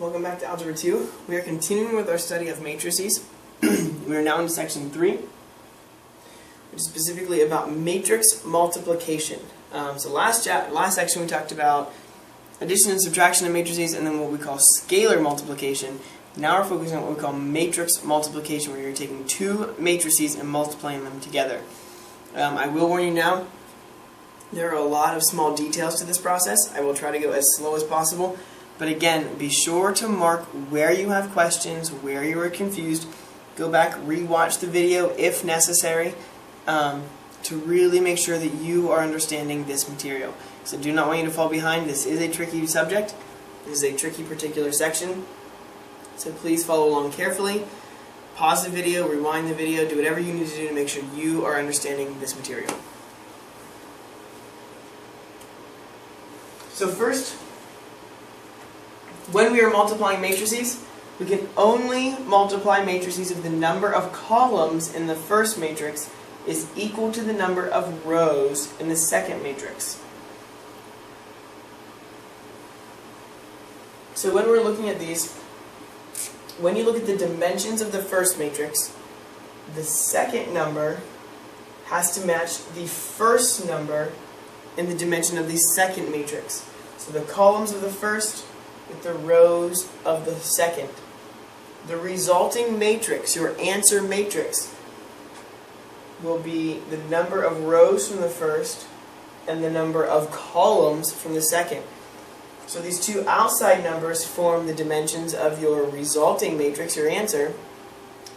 Welcome back to Algebra 2. We are continuing with our study of matrices. We are now in section 3, which is specifically about matrix multiplication. So last section we talked about addition and subtraction of matrices and then what we call scalar multiplication. Now we're focusing on what we call matrix multiplication, where you're taking two matrices and multiplying them together. I will warn you now, there are a lot of small details to this process. I will try to go as slow as possible. But again, be sure to mark where you have questions, where you are confused. Go back, re-watch the video if necessary, to really make sure that you are understanding this material. So do not want you to fall behind. This is a tricky subject. This is a tricky particular section. So please follow along carefully. Pause the video, rewind the video, do whatever you need to do to make sure you are understanding this material. So first, when we are multiplying matrices, we can only multiply matrices if the number of columns in the first matrix is equal to the number of rows in the second matrix. So when we're looking at these, when you look at the dimensions of the first matrix, the second number has to match the first number in the dimension of the second matrix. So the columns of the first with the rows of the second. The resulting matrix, your answer matrix, will be the number of rows from the first and the number of columns from the second. So these two outside numbers form the dimensions of your resulting matrix, your answer.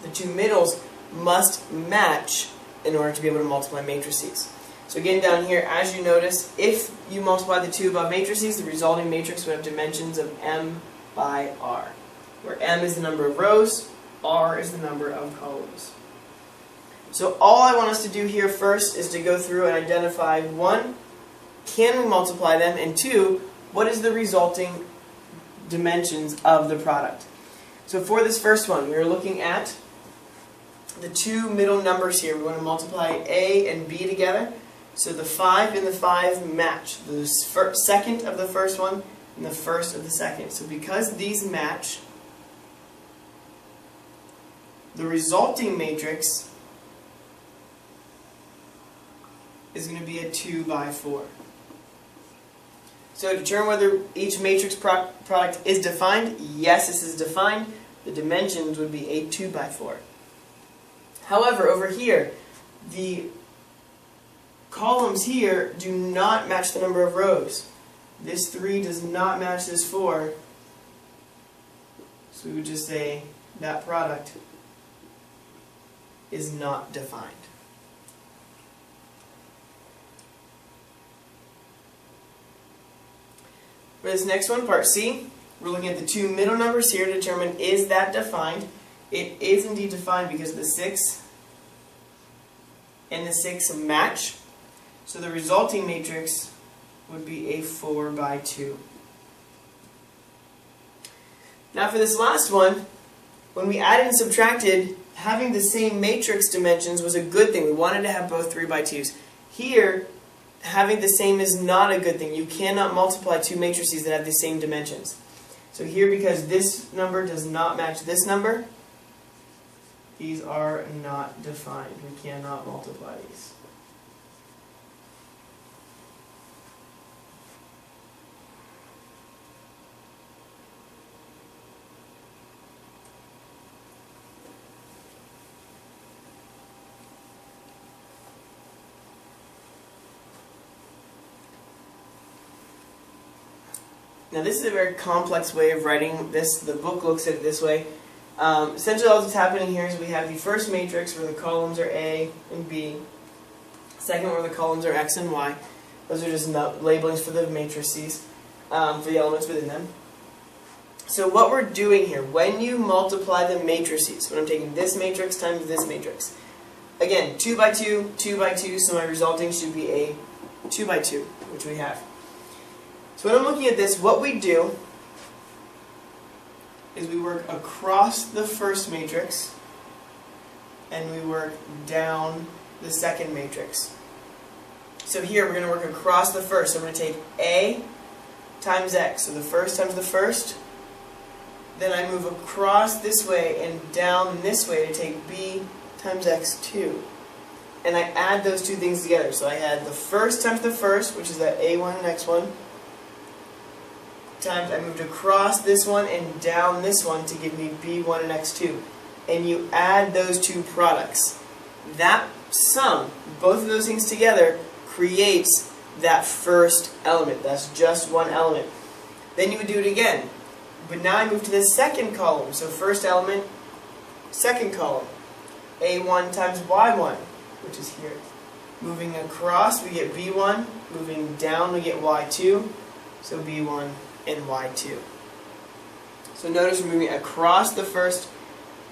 The two middles must match in order to be able to multiply matrices. So again, down here, as you notice, if you multiply the two above matrices, the resulting matrix would have dimensions of m by r, where m is the number of rows, r is the number of columns. So all I want us to do here first is to go through and identify, one, can we multiply them, and two, what is the resulting dimensions of the product. So for this first one, we are looking at the two middle numbers here. We want to multiply a and b together. So the 5 and the 5 match. The second of the first one and the first of the second. So because these match, the resulting matrix is going to be a 2 by 4. So to determine whether each matrix product is defined, yes, this is defined. The dimensions would be a 2 by 4. However, over here, the columns here do not match the number of rows. This 3 does not match this 4. So we would just say that product is not defined. For this next one, part C, we're looking at the two middle numbers here to determine, is that defined? It is indeed defined because the 6 and the 6 match. So the resulting matrix would be a 4 by 2. Now for this last one, when we added and subtracted, having the same matrix dimensions was a good thing. We wanted to have both 3 by 2s. Here, having the same is not a good thing. You cannot multiply two matrices that have the same dimensions. So here, because this number does not match this number, these are not defined. We cannot multiply these. Now this is a very complex way of writing this. The book looks at it this way. Essentially all that's happening here is we have the first matrix where the columns are A and B. Second where the columns are X and Y. Those are just labelings for the matrices, for the elements within them. So what we're doing here, when you multiply the matrices, when I'm taking this matrix times this matrix, again, 2 by 2, 2 by 2, so my resulting should be a 2 by 2, which we have. So when I'm looking at this, what we do is we work across the first matrix and we work down the second matrix. So here we're going to work across the first. So we're going to take A times X. So the first times the first then I move across this way and down this way to take b times x2. And I add those two things together. So I had the first times the first, which is that a1 and x1, times I moved across this one and down this one to give me b1 and x2. And you add those two products. That sum, both of those things together, creates that first element. That's just one element. Then you would do it again. But now I move to the second column. So first element, second column. a1 times y1, which is here. Moving across, we get b1. Moving down, we get y2. So b1 and y2. So notice we're moving across the first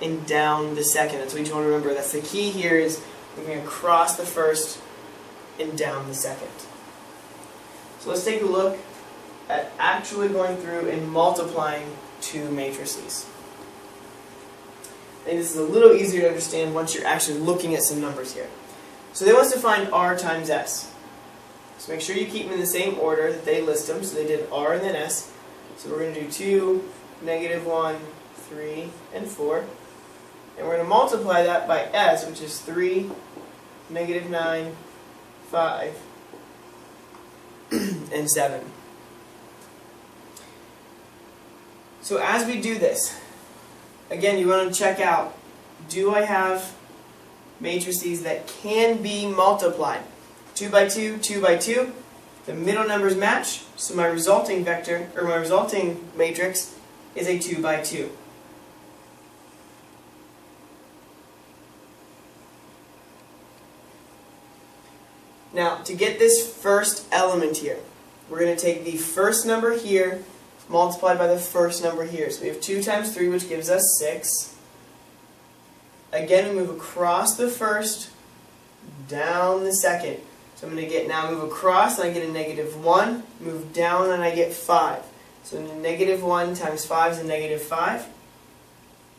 and down the second. That's what you want to remember. That's the key here, is moving across the first and down the second. So let's take a look at actually going through and multiplying two matrices. I think this is a little easier to understand once you're actually looking at some numbers here. So they want us to find r times s. So make sure you keep them in the same order that they list them. So they did r and then s. So we're going to do 2, -1, 3, and 4. And we're going to multiply that by s, which is 3, -9, 5, and 7. So as we do this, again, you want to check out, do I have matrices that can be multiplied? 2 by 2, 2 by 2. The middle numbers match, so my resulting vector, or my resulting matrix, is a 2 by 2. Now, to get this first element here, we're going to take the first number here multiplied by the first number here. So we have 2 times 3, which gives us 6. Again, we move across the first, down the second. So I'm going to now move across, and I get a -1. Move down, and I get 5. So -1 times 5 is a -5.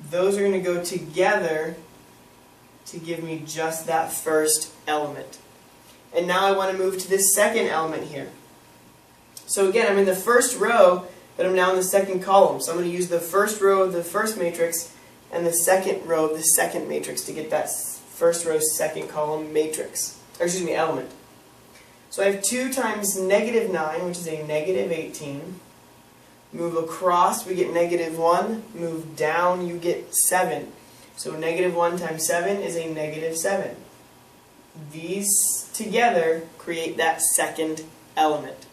Those are going to go together to give me just that first element. And now I want to move to this second element here. So again, I'm in the first row, but I'm now in the second column. So I'm going to use the first row of the first matrix and the second row of the second matrix to get that first row, second column matrix. Or excuse me, element. So I have 2 times -9, which is a -18. Move across, we get -1. Move down, you get 7. So -1 times 7 is a -7. These together create that second element.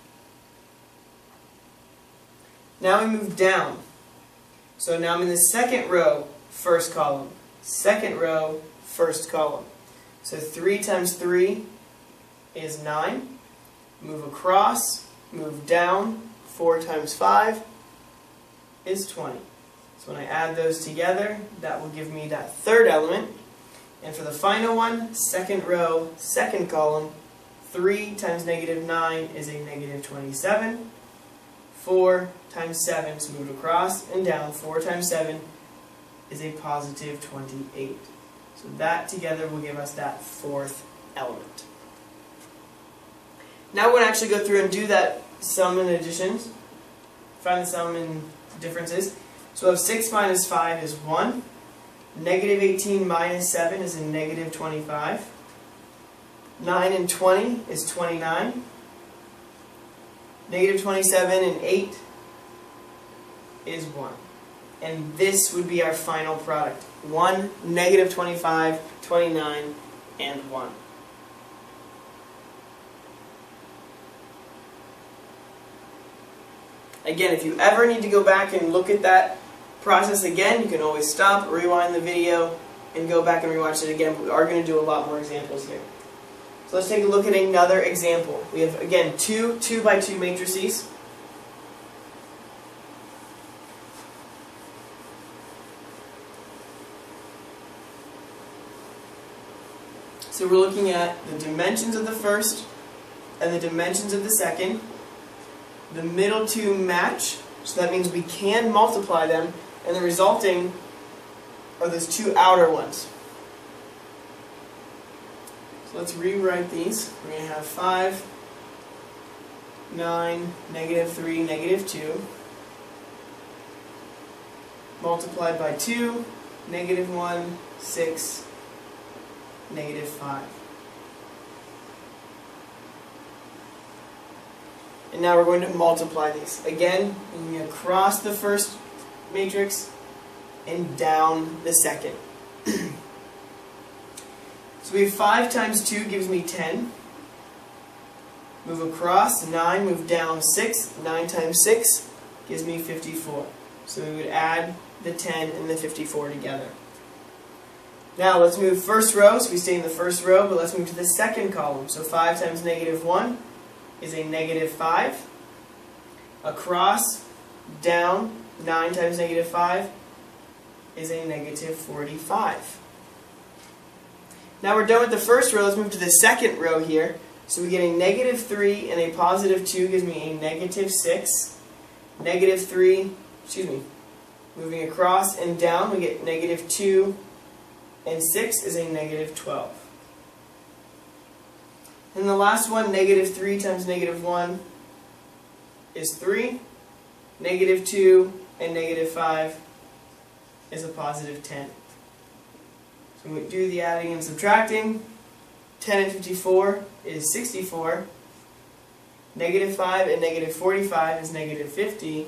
Now we move down. So now I'm in the second row, first column. Second row, first column. So 3 times 3 is 9. Move across, move down. 4 times 5 is 20. So when I add those together, that will give me that third element. And for the final one, second row, second column, 3 times -9 is a -27. 4 times 7, so move across and down, 4 times 7 is a +28. So that together will give us that fourth element. Now we're going to actually go through and do that sum and additions. Find the sum and differences. So we have 6 minus 5 is 1. -18 minus 7 is a -25. 9 and 20 is 29. -27 and 8 is 1. And this would be our final product. 1, -25, 29, and 1. Again, if you ever need to go back and look at that process again, you can always stop, rewind the video, and go back and rewatch it again. But we are going to do a lot more examples here. So let's take a look at another example. We have, again, two 2 by 2 matrices. So we're looking at the dimensions of the first and the dimensions of the second. The middle two match, so that means we can multiply them, and the resulting are those two outer ones. So let's rewrite these. We're going to have 5, 9, -3, -2. multiplied by 2, negative 1, 6, negative 5. And now we're going to multiply these. Again, moving across the first matrix and down the second. So we have 5 times 2 gives me 10. Move across, 9, move down 6. 9 times 6 gives me 54. So we would add the 10 and the 54 together. Now let's move first row, so we stay in the first row, but let's move to the second column. So 5 times negative 1 is a negative 5. Across, down, 9 times negative 5 is a negative 45. Now we're done with the first row, let's move to the second row here. So we get a negative 3 and a positive 2 gives me a negative 6. Negative 3, moving across and down, we get negative 2 and 6 is a negative 12. And the last one, negative 3 times negative 1 is 3. Negative 2 and negative 5 is a positive 10. So we do the adding and subtracting. 10 and 54 is 64. Negative 5 and negative 45 is negative 50.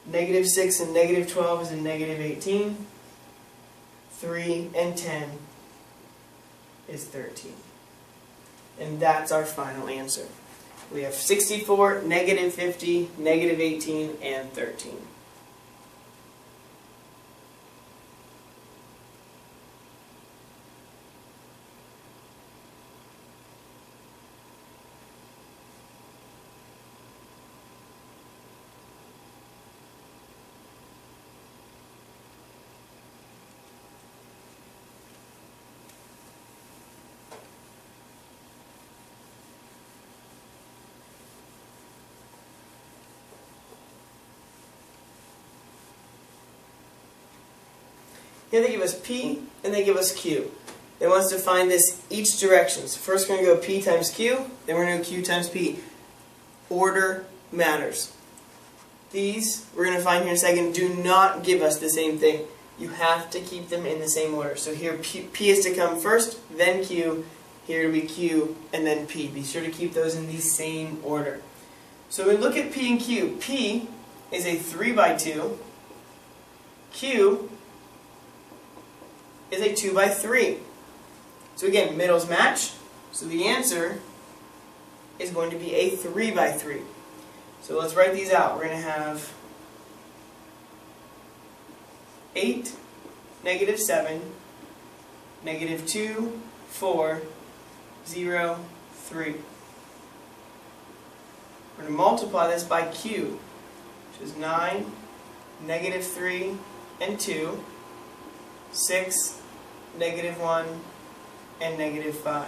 Negative 6 and negative 12 is a negative 18. 3 and 10 is 13. And that's our final answer. We have 64, negative 50, negative 18, and 13. Here they give us P and they give us Q. They want us to find this each direction. So first we're going to go P times Q, then we're going to go Q times P. Order matters. These, we're going to find here in a second, do not give us the same thing. You have to keep them in the same order. So here P is to come first, then Q, here it'll be Q, and then P. Be sure to keep those in the same order. So we look at P and Q. P is a 3 by 2. Q is a 2 by 3. So again, middles match. So the answer is going to be a 3 by 3. So let's write these out. We're going to have 8, negative 7, negative 2, 4, 0, 3. We're going to multiply this by Q, which is 9, negative 3, and 2, 6, negative 1, and negative 5.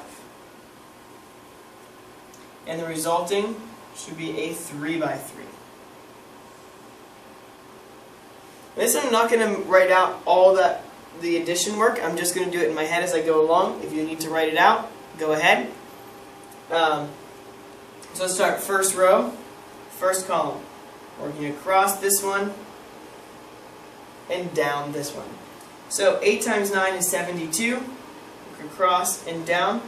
And the resulting should be a 3 by 3. This I'm not going to write out all the addition work. I'm just going to do it in my head as I go along. If you need to write it out, go ahead. So let's start first row, first column. Working across this one and down this one. So 8 times 9 is 72. Work across and down.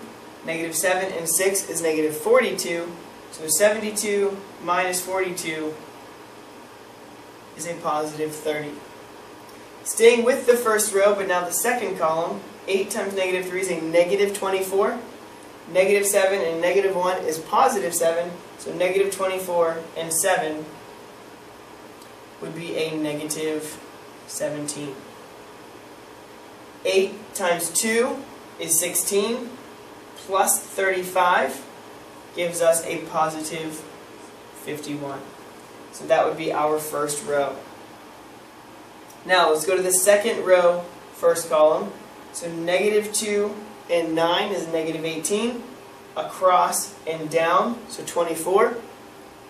Negative 7 and 6 is negative 42. So 72 minus 42 is a positive 30. Staying with the first row, but now the second column, 8 times negative 3 is a negative 24. Negative 7 and negative 1 is positive 7. So negative 24 and 7 would be a negative 17. 8 times 2 is 16, plus 35 gives us a positive 51. So that would be our first row. Now let's go to the second row, first column. So negative 2 and 9 is negative 18. Across and down, so 24.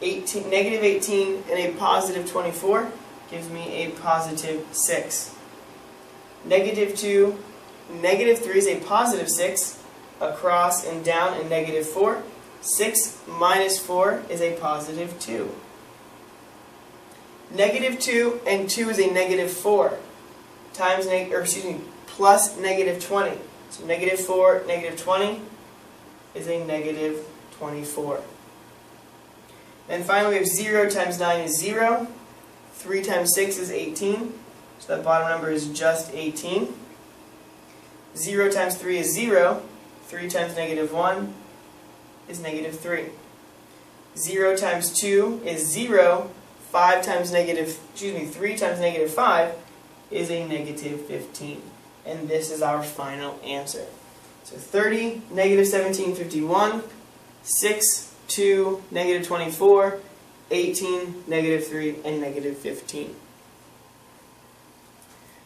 Negative 18 and a positive 24 gives me a positive 6. Negative 2, negative 3 is a positive 6. Across and down and negative 4. 6 minus 4 is a positive 2. Negative 2 and 2 is a negative 4 times plus negative 20. So negative 4, negative 20 is a negative 24. And finally we have 0 times 9 is 0. 3 times 6 is 18. So that bottom number is just 18. 0 times 3 is 0. 3 times negative 1 is negative 3. 0 times 2 is 0. 3 times negative 5 is a negative 15. And this is our final answer. So 30, negative 17, 51, 6, 2, negative 24, 18, negative 3, and negative 15.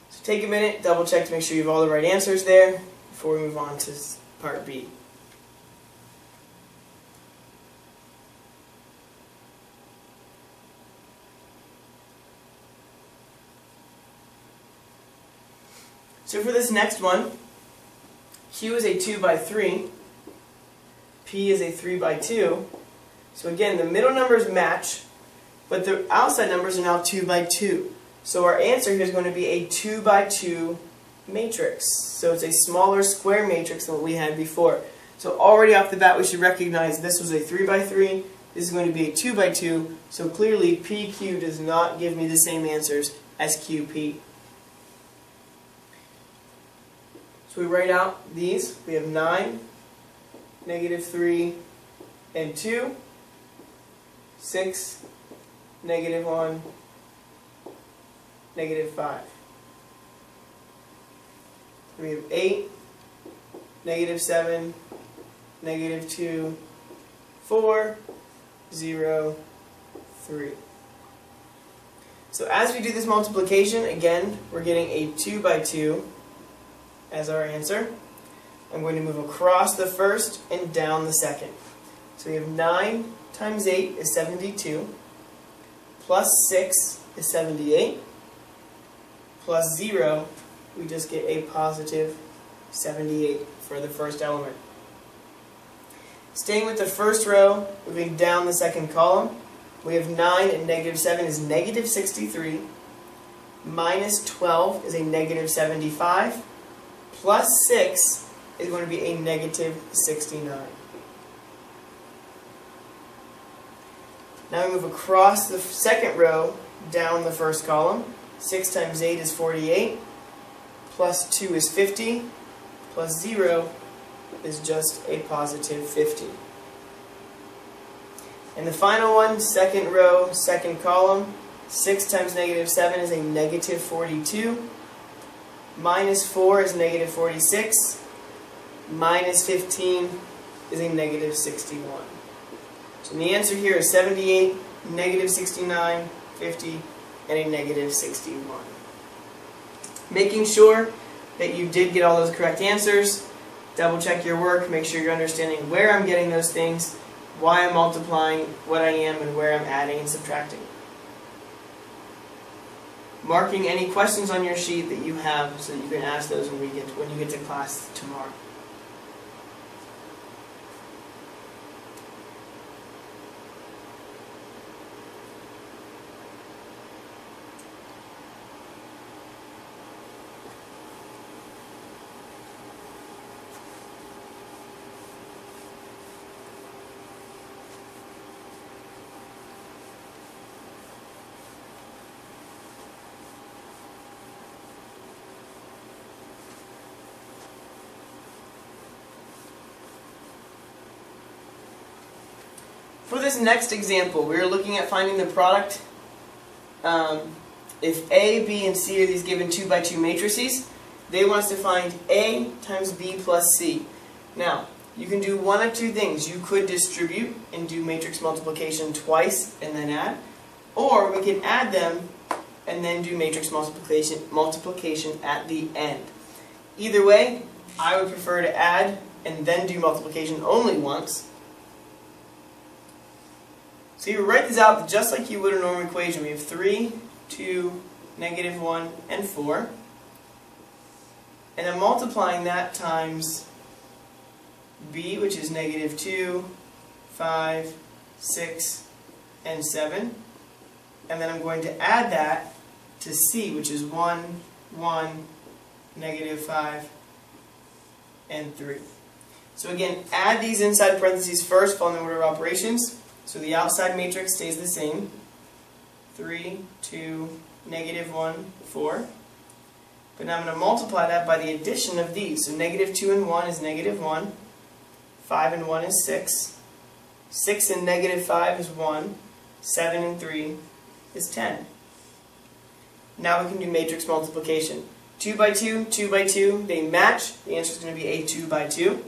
So take a minute, double check to make sure you have all the right answers there before we move on to part B. So for this next one, Q is a 2 by 3, P is a 3 by 2. So again, the middle numbers match, but the outside numbers are now 2 by 2. So our answer here is going to be a 2 by 2 matrix. So it's a smaller square matrix than what we had before. So already off the bat we should recognize this was a 3 by 3, this is going to be a 2 by 2, so clearly PQ does not give me the same answers as QP. So we write out these. We have 9, negative 3, and 2, 6, negative 1, negative 5. We have 8, negative 7, negative 2, 4, 0, 3. So as we do this multiplication, again, we're getting a 2 by 2 as our answer. I'm going to move across the first and down the second. So we have 9 times 8 is 72, plus 6 is 78, plus 0, we just get a positive 78 for the first element. Staying with the first row, moving down the second column, we have 9 and negative 7 is negative 63, minus 12 is a negative 75, plus 6 is going to be a negative 69. Now we move across the second row, down the first column. 6 times 8 is 48, plus 2 is 50, plus 0 is just a positive 50. And the final one, second row, second column, 6 times negative 7 is a negative 42, minus 4 is negative 46, minus 15 is a negative 61. So the answer here is 78, negative 69, 50, and a negative 61. Making sure that you did get all those correct answers, double check your work, make sure you're understanding where I'm getting those things, why I'm multiplying, what I am, and where I'm adding and subtracting. Marking any questions on your sheet that you have so that you can ask those when you get to class tomorrow. For this next example, we are looking at finding the product. If A, B, and C are these given 2 by 2 matrices, they want us to find A times B plus C. Now, you can do one of two things. You could distribute and do matrix multiplication twice and then add, or we can add them and then do matrix multiplication at the end. Either way, I would prefer to add and then do multiplication only once. So you write this out just like you would a normal equation. We have 3, 2, negative 1, and 4. And I'm multiplying that times B, which is negative 2, 5, 6, and 7. and then I'm going to add that to C, which is 1, 1, -5, and 3. So again, add these inside parentheses first, following the order of operations. So the outside matrix stays the same. 3, 2, -1, 4. But now I'm going to multiply that by the addition of these. So -2 and 1 is -1. 5 and 1 is 6. 6 and -5 is 1. 7 and 3 is 10. Now we can do matrix multiplication. 2 by 2, 2 by 2, they match. The answer is going to be a 2 by 2.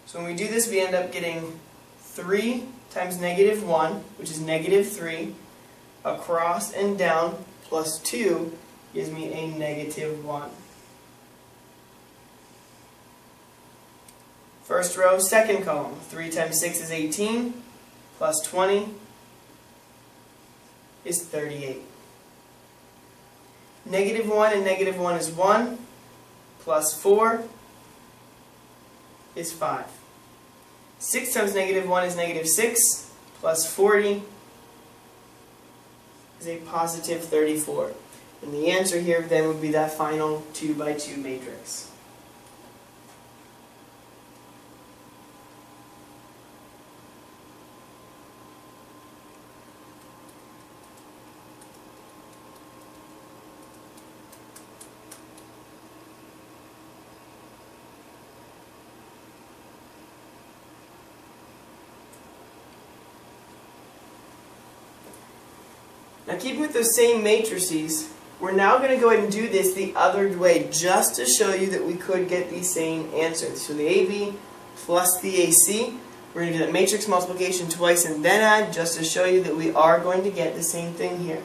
So when we do this, we end up getting 3 times -1, which is -3, across and down, plus 2 gives me a -1. First row, second column. 3 times 6 is 18, plus 20 is 38. -1 and -1 is 1, plus 4 is 5. 6 times -1 is -6, plus 40 is a positive 34. And the answer here then would be that final 2 by 2 matrix. Now keeping with those same matrices, we're now going to go ahead and do this the other way just to show you that we could get the same answer. So the AB plus the AC, we're going to do that matrix multiplication twice and then add just to show you that we are going to get the same thing here.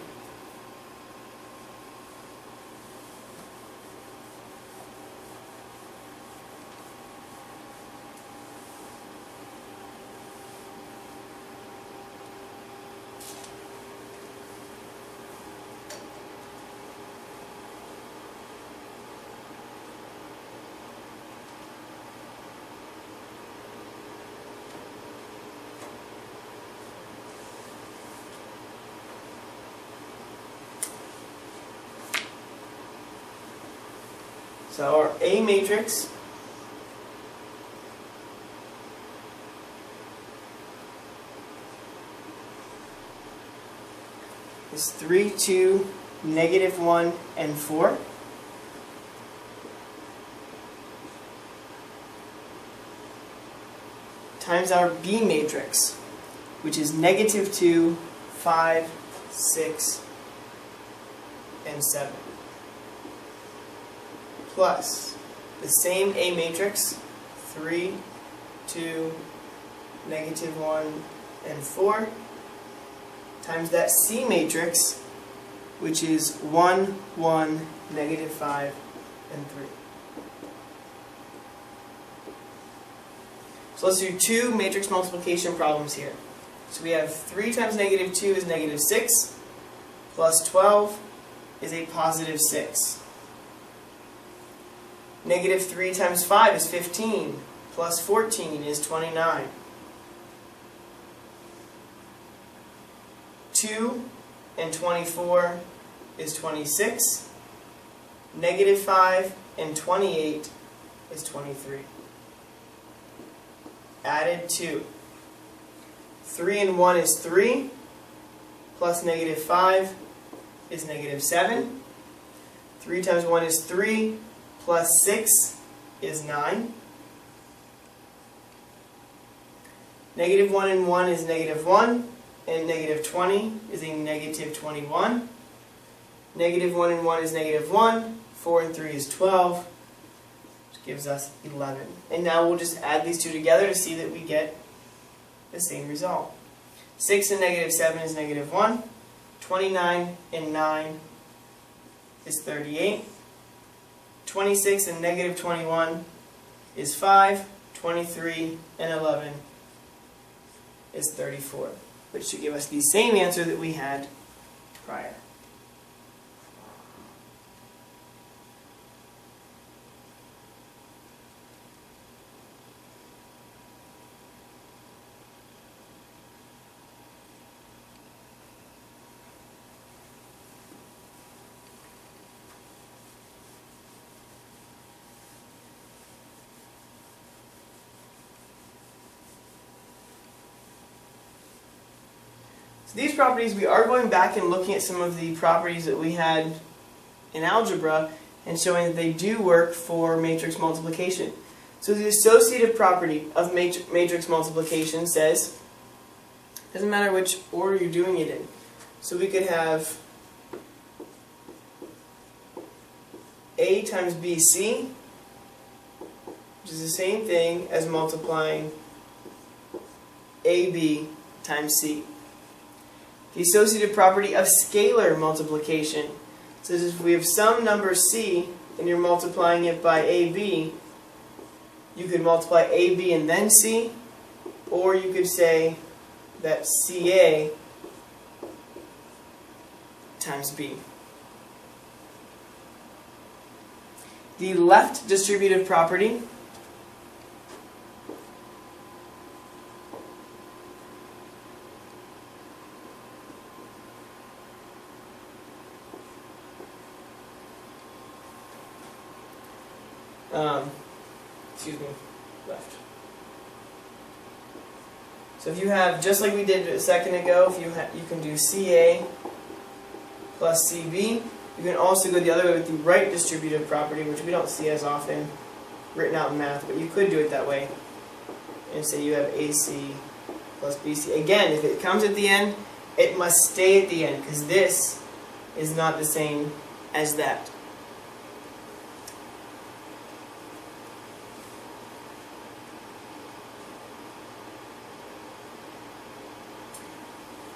So our A matrix is 3, 2, -1, and 4. Times our B matrix, which is -2, 5, 6, and 7. Plus the same A matrix, 3, 2, -1, and 4, times that C matrix, which is 1, 1, -5, and 3. So let's do two matrix multiplication problems here. So we have 3 times -2 is -6, plus 12 is a positive 6. -3 times 5 is 15, plus 14 is 29. 2 and 24 is 26. -5 and 28 is 23. Added 2. 3 and 1 is 3, plus -5 is -7. 3 times 1 is 3, plus 6 is 9. -1 and 1 is -1, and -20 is a -21. -1 and 1 is -1, 4 and 3 is 12, which gives us 11. And now we'll just add these two together to see that we get the same result. 6 and -7 is -1, 29 and 9 is 38. 26 and -21 is 5, 23 and 11 is 34, which should give us the same answer that we had prior. So these properties, we are going back and looking at some of the properties that we had in algebra and showing that they do work for matrix multiplication. So the associative property of matrix multiplication says, doesn't matter which order you're doing it in. So we could have A times BC, which is the same thing as multiplying AB times C. The associative property of scalar multiplication says if we have some number C and you're multiplying it by AB, you could multiply AB and then C, or you could say that CA times B. The left distributive property left. So if you have, just like we did a second ago, if you can do CA plus CB. You can also go the other way with the right distributive property, which we don't see as often written out in math, but you could do it that way. And say you have AC plus BC. Again, if it comes at the end, it must stay at the end, because this is not the same as that.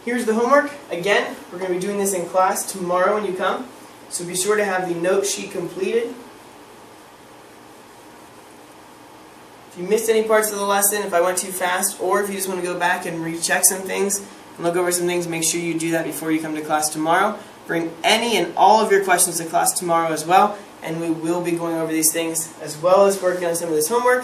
Here's the homework. Again, we're going to be doing this in class tomorrow when you come. So be sure to have the note sheet completed. If you missed any parts of the lesson, if I went too fast, or if you just want to go back and recheck some things and look over some things, make sure you do that before you come to class tomorrow. Bring any and all of your questions to class tomorrow as well, and we will be going over these things as well as working on some of this homework.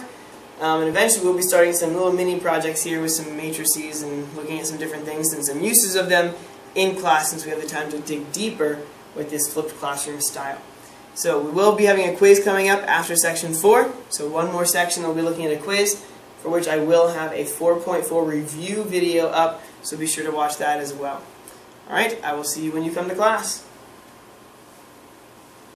And eventually we'll be starting some little mini projects here with some matrices and looking at some different things and some uses of them in class, since we have the time to dig deeper with this flipped classroom style. So we will be having a quiz coming up after section 4. So one more section we'll be looking at a quiz, for which I will have a 4.4 review video up, so be sure to watch that as well. Alright, I will see you when you come to class.